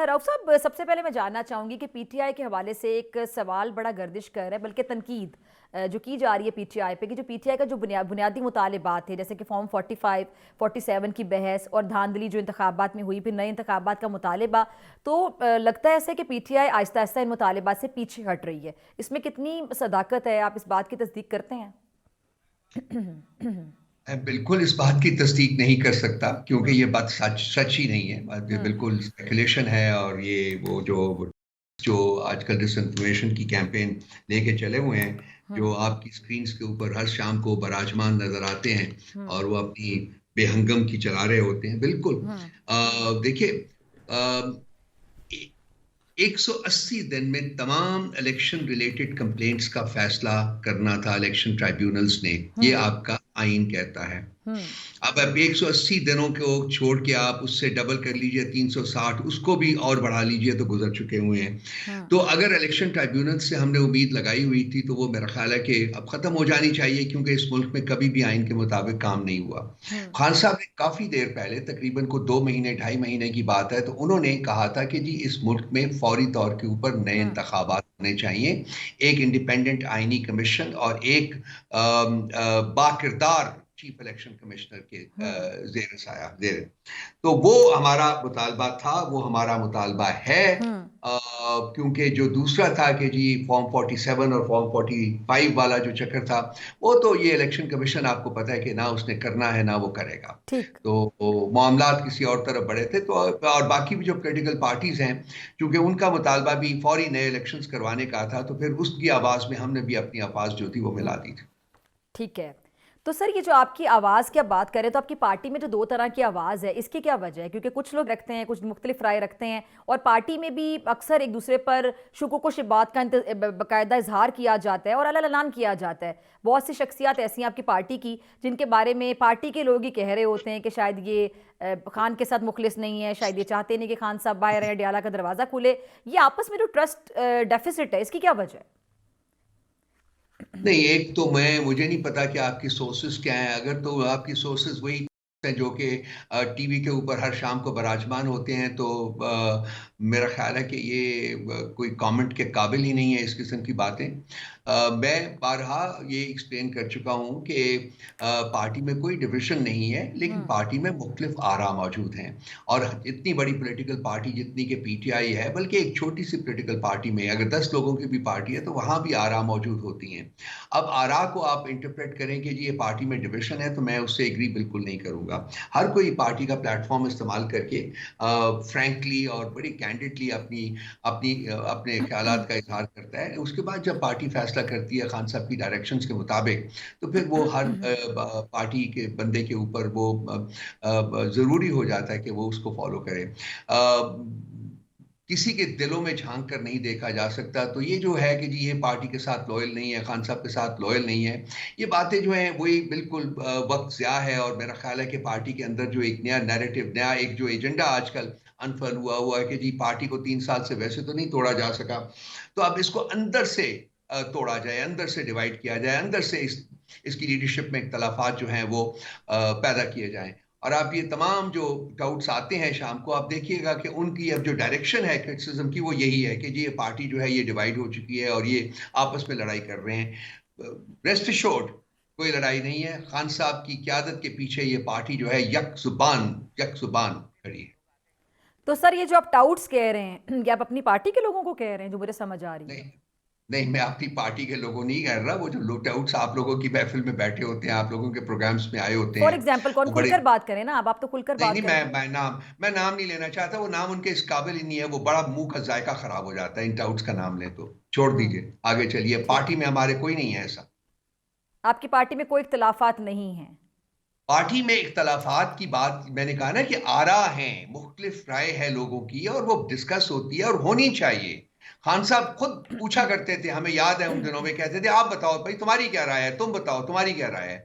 रऊफ साहब, सबसे पहले मैं जानना चाहूंगी कि पीटीआई के हवाले से एक सवाल बड़ा गर्दिश कर रहा है, बल्कि तनकीद जो की जा रही है पीटीआई पे, कि जो पीटीआई का जो बुनियादी मुतालिबात थे, जैसे कि फॉर्म 45, 47 की बहस और धांधली जो इंतखाबात में हुई, फिर नए इंतखाबात का मुतालिबा, तो लगता है ऐसे कि पीटीआई आहिस्ता आहिस्ता इन मुतालिबात से पीछे हट रही है। इसमें कितनी सदाकत है, आप इस बात की तस्दीक करते हैं? मैं बिल्कुल इस बात की तस्दीक नहीं कर सकता, क्योंकि ये बात सच सच ही नहीं है। ये बिल्कुल स्पेकुलेशन है। और ये वो जो जो आजकल डिसइंफॉर्मेशन की कैंपेन लेके चले हुए हैं, जो आपकी स्क्रीन्स के ऊपर हर शाम को बराजमान नजर आते हैं और वो अपनी बेहंगम की चला रहे होते हैं। बिल्कुल देखिए, 180 दिन में तमाम इलेक्शन रिलेटेड कंप्लेंट्स का फैसला करना था इलेक्शन ट्राइब्यूनल्स ने, ये आपका आईन कहता है। अब 180 दिनों को छोड़ के आप उससे डबल कर लीजिए 360, उसको भी और बढ़ा लीजिए, तो गुजर चुके हुए हैं। तो अगर इलेक्शन ट्राइब्यूनल से हमने उम्मीद लगाई हुई थी, तो वो मेरा ख्याल है कि अब खत्म हो जानी चाहिए, क्योंकि इस मुल्क में कभी भी आइन के मुताबिक काम नहीं हुआ। खान साहब ने काफी देर पहले, तकरीबन को 2 महीने 2.5 महीने की बात है, तो उन्होंने कहा था कि जी इस मुल्क में फौरी तौर के ऊपर नए इंतखाबात होने चाहिए, एक इंडिपेंडेंट आईनी कमीशन और एक बाकिरदार चीफ इलेक्शन कमिश्नर के जेर साया जेर। तो वो हमारा मुतालबा था, वो हमारा मुतालबा है। क्योंकि जो दूसरा था कि जी फॉर्म 47 और फॉर्म 45 वाला जो चक्कर था, वो तो ये इलेक्शन कमीशन आपको पता है कि ना उसने करना है ना वो करेगा। तो मामलात किसी और तरफ बढ़े थे। तो और बाकी भी जो पॉलिटिकल पार्टीज हैं, क्योंकि उनका मुतालबा भी फौरी नए इलेक्शंस करवाने का था, तो फिर उसकी आवाज में हमने भी अपनी आवाज जो थी वो मिला दी थी। ठीक है। तो सर, ये जो आपकी आवाज़ की आप बात करें, तो आपकी पार्टी में जो 2 तरह की आवाज़ है, इसकी क्या वजह है? क्योंकि कुछ लोग रखते हैं, कुछ मुख्तलिफ राय रखते हैं, और पार्टी में भी अक्सर एक दूसरे पर शुकुक व शिबात का बाकायदा इजहार किया जाता है और अलान किया जाता है। बहुत सी शख्सियात ऐसी हैं आपकी पार्टी की, जिनके बारे में पार्टी के लोग ही कह रहे होते हैं कि शायद ये खान के साथ मुखलिस नहीं है, शायद ये चाहते नहीं कि खान साहब बाहर आए, डियाला का दरवाज़ा खुले। ये आपस में जो ट्रस्ट डेफिसिट है, इसकी क्या वजह है? नहीं, एक तो मुझे नहीं पता कि आपकी सोर्सेज क्या हैं। अगर तो आपकी सोर्सेज वही हैं जो कि टीवी के ऊपर हर शाम को बराजमान होते हैं, तो मेरा ख्याल है कि ये कोई कमेंट के काबिल ही नहीं है इस किस्म की बातें। मैं बारहा ये एक्सप्लेन कर चुका हूं कि पार्टी में कोई डिविजन नहीं है, लेकिन पार्टी में मुख्तलिफ आरा मौजूद हैं। और इतनी बड़ी पॉलिटिकल पार्टी जितनी कि पीटीआई है, बल्कि एक छोटी सी पॉलिटिकल पार्टी में अगर 10 लोगों की भी पार्टी है, तो वहां भी आरा मौजूद होती हैं। अब आरा को आप इंटरप्रेट करें कि जी ये पार्टी में डिविजन है, तो मैं उससे एग्री बिल्कुल नहीं करूंगा। हर कोई पार्टी का प्लेटफॉर्म इस्तेमाल करके फ्रैंकली और बड़ी कैंडिडली अपनी अपनी अपने ख्यालात का इजहार करता है। उसके बाद जब पार्टी फैसला करती है खान साहब की डायरेक्शंस के मुताबिक, तो फिर वो हर पार्टी के बंदे के ऊपर वो जरूरी हो जाता है कि वो उसको फॉलो करे। किसी के दिलों में झांक कर नहीं देखा जा सकता। तो ये जो है कि जी ये पार्टी के साथ लॉयल नहीं है, खान साहब के साथ लॉयल नहीं है, ये बातें जो हैं वही बिल्कुल वक्त ज़ाया है। और मेरा ख्याल है कि पार्टी के अंदर जो एक नया नैरेटिव, नया एक जो एजेंडा आजकल अनफल हुआ है कि जी पार्टी को 3 साल से वैसे तो नहीं तोड़ा जा सका, तो अब इसको अंदर से तोड़ा जाए, अंदर से डिवाइड किया जाए, अंदर से इसकी लीडरशिप में इख्तलाफात जो हैं वो पैदा किए जाएं। और आप ये तमाम जो डाउट्स आते हैं शाम को, आप देखिएगा कि उनकी अब जो डायरेक्शन है क्रिटिसिज्म की, वो यही है कि जी ये पार्टी जो है ये डिवाइड हो चुकी है और ये आपस में लड़ाई कर रहे हैं। रेस्ट एश्योर्ड, कोई लड़ाई नहीं है। खान साहब की क़यादत के पीछे ये पार्टी जो है यक जुबान खड़ी है। तो सर, ये जो आप टाउट्स कह रहे हैं, ये आप अपनी पार्टी के लोगों को कह रहे हैं, जो मुझे समझ आ रही है? नहीं नहीं, मैं अपनी पार्टी के लोगों नहीं कह रहा। वो जो लुटआउट्स आप लोगों की महफिल में बैठे होते हैं, आप लोगों के प्रोग्राम्स में आए होते फॉर हैं, एग्जाम्पल, कौन? वो बड़े। खुलकर बात करें ना, अब आप तो खुलकर नहीं बात नहीं, करें। मैं नाम नहीं लेना चाहता। वो नाम उनके इस काबिल ही नहीं है। वो बड़ा मुंह का जायका खराब हो जाता है इन टाउट्स का नाम ले तो। छोड़ दीजिए, आगे चलिए। ठीक पार्टी है। में हमारे कोई नहीं है ऐसा। आपकी पार्टी में कोई इख्तलाफात नहीं है? पार्टी में इख्तलाफात की बात मैंने कहा ना कि आरा हैं, मुख्तलिफ राय है लोगों की, और वो डिस्कस होती है और होनी चाहिए। खान साहब खुद पूछा करते थे, हमें याद है उन दिनों में कहते थे आप बताओ भाई तुम्हारी क्या राय है, तुम बताओ तुम्हारी क्या राय है।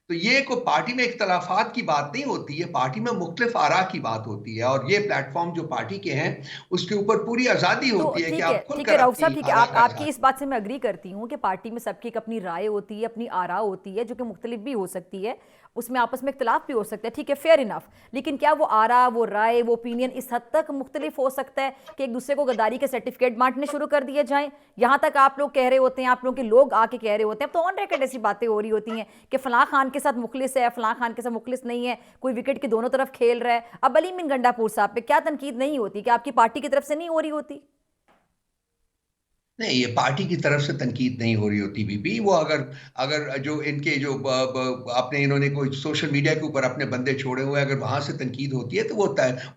तो ये कोई पार्टी में इख्तलाफात की बात नहीं होती है, पार्टी में मुख्तलिफ आरा की बात होती है, और ये प्लेटफॉर्म जो पार्टी के हैं उसके ऊपर पूरी आज़ादी तो होती है कि आप ठीक खुलकर है राउफ साहब, अपनी ठीक है, आरा आप का आपकी इजहार इस बात से मैं अग्री करती हूँ कि पार्टी में सबकी एक अपनी राय होती है, अपनी आरा होती है, जो कि मुख्तलिफ भी हो सकती है, उसमें आपस में इख्तलाफ भी हो सकता है, ठीक है, फेयर इनफ। लेकिन क्या वो आरा, वो राय, वो ओपिनियन इस हद तक मुख्तलिफ हो सकता है कि एक दूसरे को गद्दारी के सर्टिफिकेट बांटने शुरू कर दिए जाएं? यहाँ तक आप लोग कह रहे होते हैं, आप लोग के लोग आके कह रहे होते हैं, अब तो ऑन रिकॉर्ड ऐसी बातें हो रही होती हैं कि फलां खान के साथ मुखलिस है, फलां खान के साथ मुखलिस नहीं है, कोई विकेट की दोनों तरफ खेल रहा है। अब अली मिन गंडापुर साहब पे क्या तनकीद नहीं होती कि आपकी पार्टी की तरफ से नहीं हो रही होती? नहीं, ये पार्टी की तरफ से तनकीद नहीं हो रही होती बीबी। वो अगर अगर जो इनके जो अपने इन्होंने कोई सोशल मीडिया के ऊपर अपने बंदे छोड़े हुए, अगर वहां से तनकीद होती है तो वो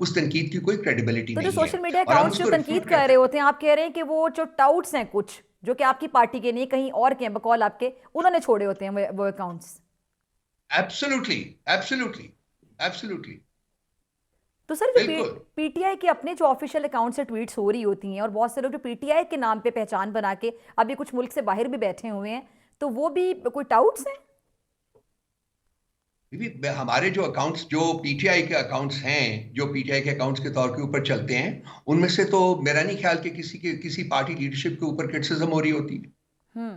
उस तनकीद की कोई क्रेडिबिलिटी तो जो नहीं है, सोशल मीडिया और हम अकाउंट्स जो उसको तनकीद रिफ्यूट कर करते रहे हैं। होते हैं, आप कह रहे हैं कि वो जो टाउट्स हैं कुछ जो कि आपकी पार्टी के नहीं कहीं और के हैं, बकौल आपके, उन्होंने छोड़े होते हैं वो अकाउंट्स। एब्सोल्युटली, एब्सोल्युटली, एब्सोल्युटली, तो सर जो बिल्कुल। पीटीआई के अपने जो ऑफिशियल अकाउंट से ट्वीट्स हो रही होती हैं, और बहुत से लोग जो पीटीआई के नाम पे पहचान बना के अभी कुछ मुल्क से बाहर भी बैठे हुए हैं, तो वो भी कोई टाउट्स हैं? बीबी, हमारे जो अकाउंट्स, जो पीटीआई के अकाउंट्स हैं, जो पीटीआई के अकाउंट्स के तौर के ऊपर चलते हैं, उनमें से तो मेरा नहीं ख्याल कि किसी पार्टी लीडरशिप के ऊपर क्रिटिसिज्म हो रही होती है। हम्म,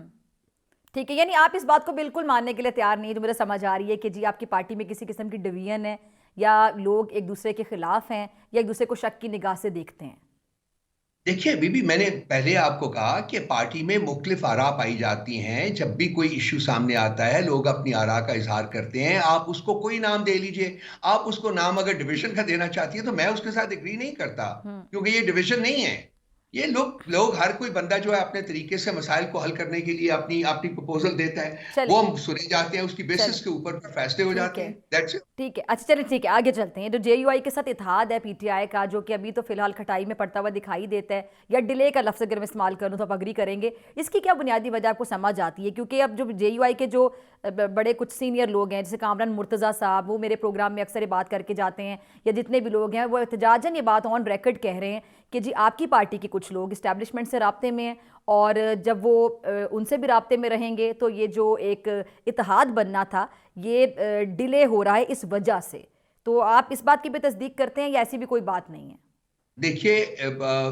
ठीक है, यानी आप इस बात को बिल्कुल मानने के लिए तैयार नहीं है, जो मुझे समझ आ रही है कि जी आपकी पार्टी में किसी किस्म की डिवीजन है, या लोग एक दूसरे के खिलाफ हैं, या एक दूसरे को शक की निगाह से देखते हैं। देखिए बीबी, मैंने पहले आपको कहा कि पार्टी में मुख्तलिफ आरा पाई जाती हैं। जब भी कोई इश्यू सामने आता है, लोग अपनी आरा का इजहार करते हैं। आप उसको कोई नाम दे लीजिए, आप उसको नाम अगर डिवीजन का देना चाहती है तो मैं उसके साथ एग्री नहीं करता, हम्म, क्योंकि ये डिवीजन नहीं है। ये लोग लोग हर कोई बंदा जो है अपने तरीके से मसाइल को हल करने के लिए अपनी अपनी प्रपोजल देता है, चले वो हम सुने जाते हैं, उसकी चले, बेसिस के ऊपर फिर फैसले हो ठीक जाते है, हैं। That's it. ठीक है, अच्छा चलिए, ठीक है, आगे चलते हैं। जो जेयूआई के साथ इत्तेहाद है पीटीआई का, जो कि अभी तो फिलहाल खटाई में पड़ता हुआ दिखाई देता है, या डिले का लफ्ज़ अगर मैं इस्तेमाल करूं तो आप अग्री करेंगे, इसकी क्या बुनियादी वजह आपको समझ आती है? क्योंकि अब जो जेयूआई के जो बड़े कुछ सीनियर लोग हैं, जैसे कामरान मुर्तज़ा साहब, वो मेरे प्रोग्राम में अक्सर ये बात करके जाते हैं, या जितने भी लोग हैं वो एहतजाजन ये बात ऑन रिकॉर्ड कह रहे हैं कि जी आपकी पार्टी के कुछ लोग इस्टेब्लिशमेंट से राब्ते में हैं, और जब वो उनसे भी राब्ते में रहेंगे तो ये जो एक इत्तेहाद बनना था, ये डिले हो रहा है इस वजह से। तो आप इस बात की भी तस्दीक करते हैं, या ऐसी भी कोई बात नहीं है? देखिए,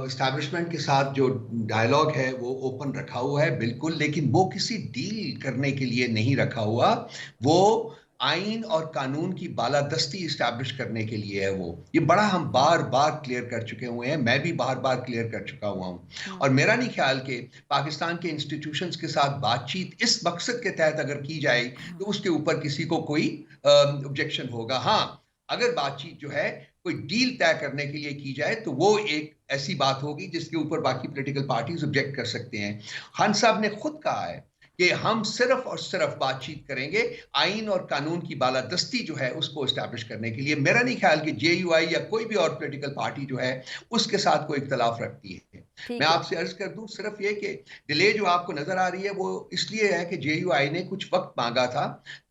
इस्टेब्लिशमेंट के साथ जो डायलॉग है वो ओपन रखा हुआ है बिल्कुल, लेकिन वो किसी डील करने के लिए नहीं रखा हुआ। वो आइन और कानून की बालादस्ती इस्टेब्लिश करने के लिए है। वो ये बड़ा हम बार बार क्लियर कर चुके हुए हैं, मैं भी बार बार क्लियर कर चुका हुआ हूं। और मेरा नहीं ख्याल कि पाकिस्तान के इंस्टीट्यूशंस के साथ बातचीत इस मकसद के तहत अगर की जाए तो उसके ऊपर किसी को कोई ऑब्जेक्शन होगा। हाँ, अगर बातचीत जो है कोई डील तय करने के लिए की जाए तो वो एक ऐसी बात होगी जिसके ऊपर बाकी पॉलिटिकल पार्टीज ऑब्जेक्ट कर सकते हैं। खान साहब ने खुद कहा है कि हम सिर्फ और सिर्फ बातचीत करेंगे आइन और कानून की बालादस्ती जो है उसको एस्टैब्लिश करने के लिए। मेरा नहीं ख्याल कि जेयूआई या कोई भी और पॉलिटिकल पार्टी जो है उसके साथ कोई इख्तलाफ रखती है। मैं ठीक है, आपसे अर्ज कर दूं सिर्फ ये कि डिले जो आपको नजर आ रही है वो इसलिए है कि जेयूआई ने कुछ वक्त मांगा था,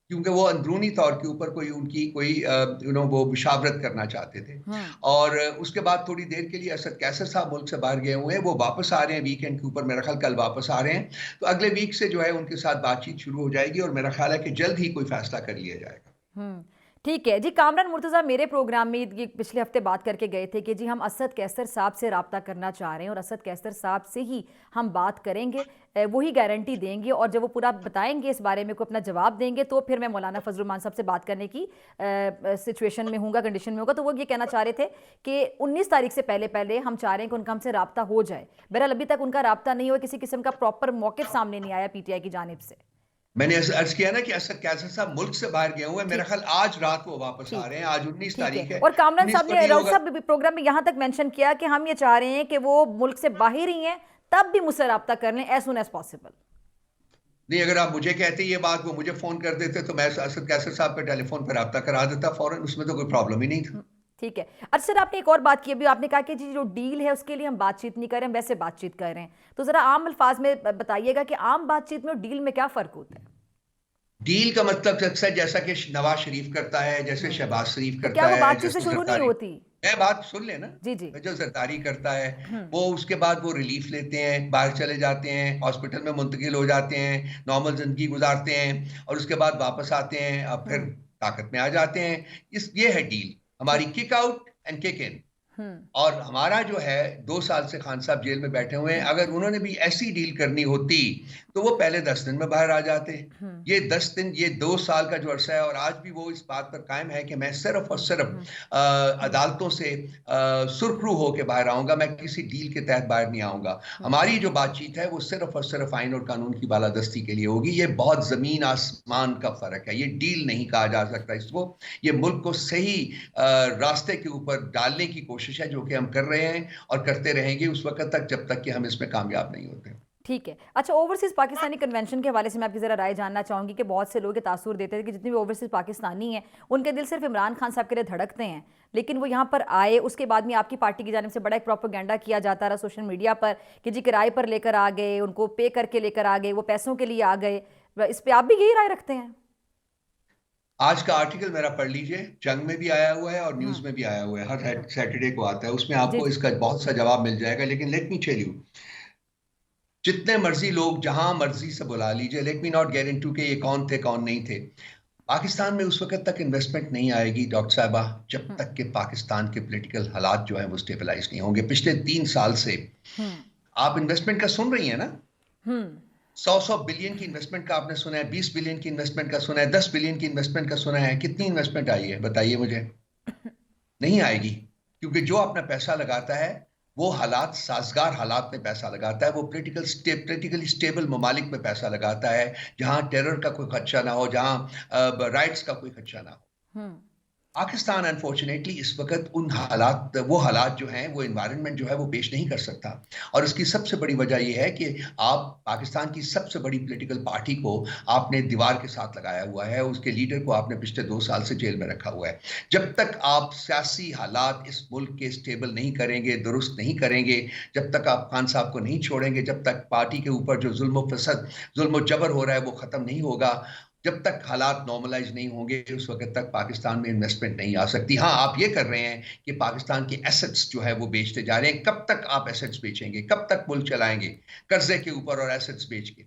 क्योंकि वो अंदरूनी तौर के ऊपर कोई उनकी कोई वो मुशावरत करना चाहते थे। हम्म, और उसके बाद थोड़ी देर के लिए असद कैसर साहब मुल्क से बाहर गए हुए हैं, वो वापस आ रहे हैं वीकेंड के ऊपर, मेरा ख्याल कल वापस आ रहे हैं। तो अगले वीक से जो है उनके साथ बातचीत शुरू हो जाएगी, और मेरा ख्याल है कि जल्द ही कोई फैसला कर लिया जाएगा। हम्म, ठीक है जी। कामरान मुर्तज़ा मेरे प्रोग्राम में ये पिछले हफ्ते बात करके गए थे कि जी हम असद कैसर साहब से रब्ता करना चाह रहे हैं, और असद कैसर साहब से ही हम बात करेंगे, वही गारंटी देंगे, और जब वो पूरा बताएंगे इस बारे में, को अपना जवाब देंगे, तो फिर मैं मौलाना फजल रहमान साहब से बात करने की सिचुएशन में हूँगा, कंडीशन में होगा। तो वो ये कहना चाह रहे थे कि 19 तारीख से पहले पहले हम चाह रहे हैं कि उनका हमसे रब्ता हो जाए। बहरहाल अभी तक उनका रब्ता नहीं हुआ, किसी किस्म का प्रॉपर मौक़िफ़ सामने नहीं आया पीटीआई की जानिब से। मैंने अर्ज किया ना कि असद कैसर साहब मुल्क से बाहर गए हुए हैं, मेरा ठीक, ख्याल आज रात वो वापस आ ठीक, रहे हैं। आज 19 ठीक है। तारीख है, और कामरान 19 साहब को ने, नहीं राउत होगा। साहब भी प्रोग्राम में यहाँ तक मेंशन किया कि हम ये चाह रहे हैं कि वो मुल्क से बाहर ही हैं, तब भी मुझसे रब्ता कर लें एज सुन एज पॉसिबल। नहीं, अगर आप मुझे कहते ये बात, वो मुझे फोन कर देते तो मैं असद कैसर साहब पे टेलीफोन पर रब्ता करा देता फौरन, उसमें तो कोई प्रॉब्लम ही नहीं था। ठीक है। अच्छा सर, आपने एक और बात की, अभी आपने कहा कि जी जो डील है उसके लिए हम बातचीत नहीं कर रहे हैं, वैसे बातचीत कर रहे हैं। तो जरा आम अल्फाज में बताइएगा कि आम बातचीत में और डील में क्या फ़र्क होता है? डील का मतलब अक्सर जैसा कि नवाज शरीफ करता है, जैसे शहबाज शरीफ तो क्या करता वो है, बातचीत से जैसे शुरू नहीं जरदारी। होती? मैं बात सुन लेना। जी जी। जो जरदारी करता है हम्म। वो, उसके बाद वो रिलीफ लेते हैं, बाहर चले जाते हैं, हॉस्पिटल में मुंतकिल हो जाते हैं, नॉर्मल जिंदगी गुजारते हैं, और उसके बाद वापस आते हैं, अब फिर हम्म। ताकत में आ जाते हैं। ये है डील हमारी, ठीक। Kick out and kick in. हम्म। और हमारा जो है, 2 साल से खान साहब जेल में बैठे हुए हैं, अगर उन्होंने भी ऐसी डील करनी होती तो वो पहले 10 दिन में बाहर आ जाते। हम्म। ये 10 दिन, ये 2 साल का जो अरसा है, और आज भी वो इस बात पर कायम है कि मैं सिर्फ और सिर्फ हम्म। अदालतों से सुरखरू होकर बाहर आऊंगा, मैं किसी डील के तहत बाहर नहीं आऊंगा। हम्म। हमारी जो बातचीत है वो सिर्फ और सिर्फ आइन और कानून की बालादस्ती के लिए होगी। ये बहुत जमीन आसमान का फर्क है, ये डील नहीं कहा जा सकता इसको। ये मुल्क को सही रास्ते के ऊपर डालने की कोशिश है, जो कि हम कर रहे हैं और करते रहेंगे उस वक्त तक, जब तक कि हम इसमें कामयाब नहीं होते। ठीक है। अच्छा, ओवरसीज पाकिस्तानी कन्वेंशन के हवाले से मैं आपकी ज़रा राय जानना चाहूँगी कि बहुत से लोग ये तासुर देते हैं कि जितने भी ओवरसीज पाकिस्तानी हैं उनके दिल सिर्फ इमरान खान साहब के लिए धड़कते हैं, लेकिन वो यहाँ पर आए उसके बाद में आपकी पार्टी की जानिब से बड़ा एक प्रोपेगेंडा किया जाता रहा सोशल मीडिया पर कि जी किराए पर लेकर आ गए, उनको पे करके लेकर आ गए, वो पैसों के लिए आ गए। इस पर आप भी यही राय रखते हैं? आज का आर्टिकल मेरा पढ़ लीजिए, जंग में भी आया हुआ है और न्यूज हम्म। में भी आया हुआ है, हर सैटरडे को आता है, उसमें जी आपको जी। इसका बहुत सा जवाब मिल जाएगा। लेकिन लेट मी टेल यू, जितने मर्जी लोग जहां मर्जी से बुला लीजिए, let me not get into के ये कौन थे कौन नहीं थे, पाकिस्तान में उस वक्त तक इन्वेस्टमेंट नहीं आएगी डॉक्टर साहबा, जब हम्म। तक कि पाकिस्तान के पॉलिटिकल हालात जो है वो स्टेबलाइज नहीं होंगे। पिछले 3 साल से हम्म। आप इन्वेस्टमेंट का सुन रही है ना, हम्म। 100 बिलियन की इन्वेस्टमेंट का आपने सुना है, 20 बिलियन की इन्वेस्टमेंट का सुना है, 10 बिलियन की इन्वेस्टमेंट का सुना है। कितनी इन्वेस्टमेंट आई है बताइए मुझे? नहीं आएगी, क्योंकि जो अपना पैसा लगाता है वो हालात, साजगार हालात में पैसा लगाता है, वो पोलिटिकली स्टेबल ममालिक में पैसा लगाता है, जहां टेरर का कोई खदशा ना हो, जहां राइट्स का कोई खदशा ना हो। हम्म। पाकिस्तान अनफॉर्चुनेटली इस वक्त वो हालात जो हैं, वो एनवायरनमेंट जो है वो पेश नहीं कर सकता। और इसकी सबसे बड़ी वजह यह है कि आप पाकिस्तान की सबसे बड़ी पॉलिटिकल पार्टी को आपने दीवार के साथ लगाया हुआ है, उसके लीडर को आपने पिछले 2 साल से जेल में रखा हुआ है। जब तक आप सियासी हालात इस मुल्क के स्टेबल नहीं करेंगे, दुरुस्त नहीं करेंगे, जब तक आप खान साहब को नहीं छोड़ेंगे, जब तक पार्टी के ऊपर जो जुल्म जबर हो रहा है वो खत्म नहीं होगा, जब तक हालात नॉर्मलाइज नहीं होंगे, उस वक्त तक पाकिस्तान में इन्वेस्टमेंट नहीं आ सकती। हाँ, आप ये कर रहे हैं कि पाकिस्तान के एसेट्स जो है वो बेचते जा रहे हैं। कब तक आप एसेट्स बेचेंगे? कब तक मुल्क चलाएंगे कर्जे के ऊपर और एसेट्स बेच के?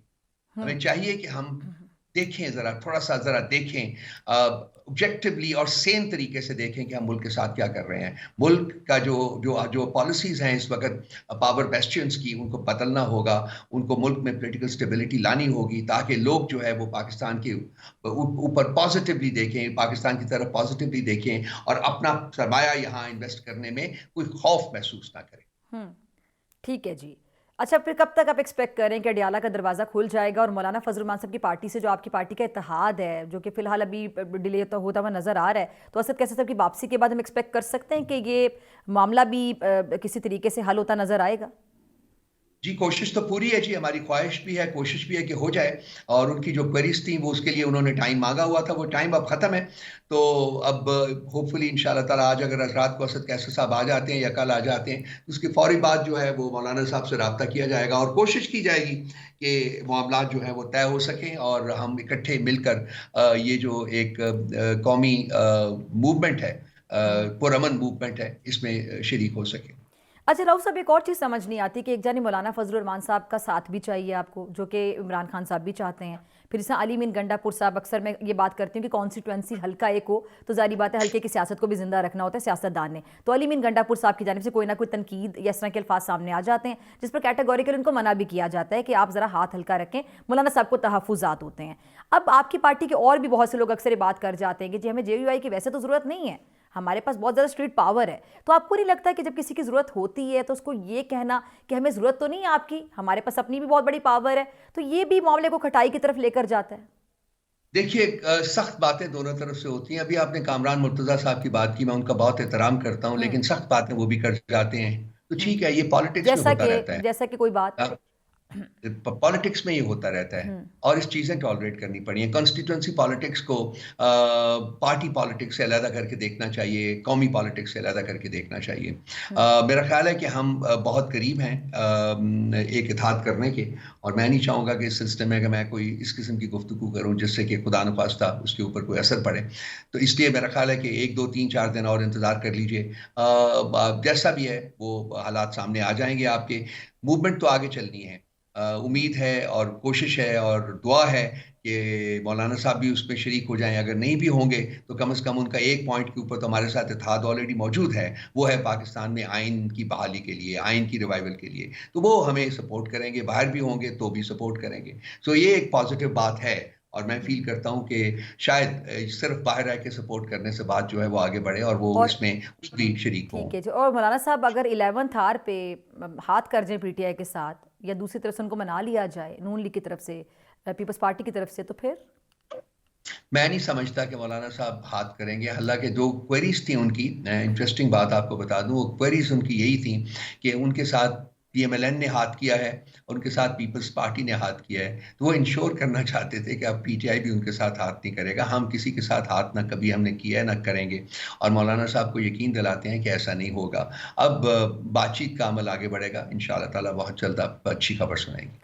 हमें हम्म। चाहिए कि हम देखें, जरा देखें, ऑब्जेक्टिवली और सेम तरीके से देखें कि हम मुल्क के साथ क्या कर रहे हैं। मुल्क का जो जो जो पॉलिसीज हैं इस वक्त पावर बेस्टियंस की, उनको बदलना होगा, उनको मुल्क में पॉलिटिकल स्टेबिलिटी लानी होगी, ताकि लोग जो है वो पाकिस्तान के ऊपर पॉजिटिवली देखें, पाकिस्तान की तरफ पॉजिटिवली देखें, और अपना सरमाया यहाँ इन्वेस्ट करने में कोई खौफ महसूस ना करें। हम्म। ठीक है जी। अच्छा, फिर कब तक आप एक्सपेक्ट करें कि अडियाला का दरवाज़ा खुल जाएगा और मौलाना फजल रहमान साहब की पार्टी से जो आपकी पार्टी का इत्तेहाद है, जो कि फिलहाल अभी डिले तो होता हुआ नजर आ रहा है, तो असद कैसर साहब की वापसी के बाद हम एक्सपेक्ट कर सकते हैं कि ये मामला भी किसी तरीके से हल होता नजर आएगा? जी, कोशिश तो पूरी है जी, हमारी ख्वाहिश भी है, कोशिश भी है कि हो जाए। और उनकी जो क्वेरीज थी वो, उसके लिए उन्होंने टाइम मांगा हुआ था, वो टाइम अब खत्म है। तो अब होपफुली इंशाल्लाह ताला आज अगर रात को असद कैसर साहब आ जाते हैं या कल आ जाते हैं, तो उसके फौरी बाद जो है वो मौलाना साहब से रब्ता किया जाएगा और कोशिश की जाएगी कि मामला जो है वो तय हो सके और हम इकट्ठे मिलकर ये जो एक कौमी मूवमेंट है, पुरअमन मूवमेंट है, इसमें शरीक हो सके। अच्छा राउफ साहब, एक और चीज़ समझ नहीं आती कि एक जानी मौलाना फजल रहमान साहब का साथ भी चाहिए आपको, जो कि इमरान खान साहब भी चाहते हैं, फिर जैसे अली मीन गंडापुर साहब, अक्सर मैं ये बात करती हूँ कि कॉन्स्टिट्यूंसी हल्का एक हो तो जारी बात है हल्के की सियासत को भी जिंदा रखना होता है सियासतदान ने। तो अली मीन गंडापुर साहब की जानिब से कोई ना कोई तनकीद या इस तरह के अल्फाज सामने आ जाते हैं जिस पर कैटेगोरिकल उनको मना भी किया जाता है कि आप ज़रा हाथ हल्का रखें, मौलाना साहब को तहफ़्फ़ुज़ात होते हैं। अब आपकी पार्टी के और भी बहुत से लोग अक्सर ये बात कर जाते हैं कि जी हमें JUI की वैसे तो ज़रूरत नहीं है, हमारे पास बहुत ज़्यादा स्ट्रीट पावर है। तो आपको नहीं लगता कि जब किसी की ज़रूरत होती है तो उसको ये कहना कि हमें ज़रूरत तो नहीं है आपकी, हमारे पास अपनी भी बहुत बड़ी पावर है, तो ये भी मामले को खटाई की तरफ लेकर जाता है? देखिए, सख्त बातें दोनों तरफ से होती हैं। अभी आपने कामरान मुर्तज़ा साहब की बात की, मैं उनका बहुत एहतराम करता हूं, लेकिन सख्त बातें वो भी कर जाते हैं। तो ठीक है, ये पॉलिटिक्स में होता रहता है। जैसा कि कोई बात? पॉलिटिक्स में ये होता रहता है और इस चीज़ें टॉलरेट करनी पड़ी हैं। कॉन्स्टिट्यूंसी पॉलिटिक्स को पार्टी पॉलिटिक्स से अलग करके देखना चाहिए, कौमी पॉलिटिक्स से अलग करके देखना चाहिए। मेरा ख्याल है कि हम बहुत करीब हैं एक इत्तेहाद करने के, और मैं नहीं चाहूँगा कि इस सिलसिले में कि मैं कोई इस किस्म की गुफ्तगू करूँ जिससे कि खुदा न खास्ता उसके ऊपर कोई असर पड़े। तो इसलिए मेरा ख्याल है कि 1, 2, 3, 4 दिन और इंतज़ार कर लीजिए। जैसा भी है वो हालात सामने आ जाएंगे आपके। मूवमेंट तो आगे चलनी है। उम्मीद है और कोशिश है और दुआ है कि मौलाना साहब भी उसमें शरीक हो जाएं। अगर नहीं भी होंगे तो कम से कम उनका एक पॉइंट के ऊपर तो हमारे साथ इत्तेहाद ऑलरेडी मौजूद है, वो है पाकिस्तान में आइन की बहाली के लिए, आइन की रिवाइवल के लिए। तो वो हमें सपोर्ट करेंगे, बाहर भी होंगे तो भी सपोर्ट करेंगे। सो ये एक पॉजिटिव बात है और मैं फील करता हूँ कि शायद सिर्फ बाहर रह के सपोर्ट करने से बात जो है वो आगे बढ़े और वो और इसमें भी शरीक हों। ठीक है जी। और मौलाना साहब अगर 11th आवर पे हाथ कर जाए पीटीआई के साथ या दूसरी तरफ से उनको मना लिया जाए नून लीग की तरफ से, पीपल्स पार्टी की तरफ से, तो फिर मैं नहीं समझता कि मौलाना साहब हाथ करेंगे। हालांकि जो क्वेरीज थी उनकी, इंटरेस्टिंग बात आपको बता दूं, वो क्वेरीज उनकी यही थी कि उनके साथ पीएमएलएन ने हाथ किया है और उनके साथ पीपल्स पार्टी ने हाथ किया है। तो वो इंश्योर करना चाहते थे कि अब पीटीआई भी उनके साथ हाथ नहीं करेगा। हम किसी के साथ हाथ ना कभी हमने किया है ना करेंगे, और मौलाना साहब को यकीन दिलाते हैं कि ऐसा नहीं होगा। अब बातचीत का अमल आगे बढ़ेगा, इंशाअल्लाह ताला बहुत जल्द आप अच्छी खबर सुनाएंगे।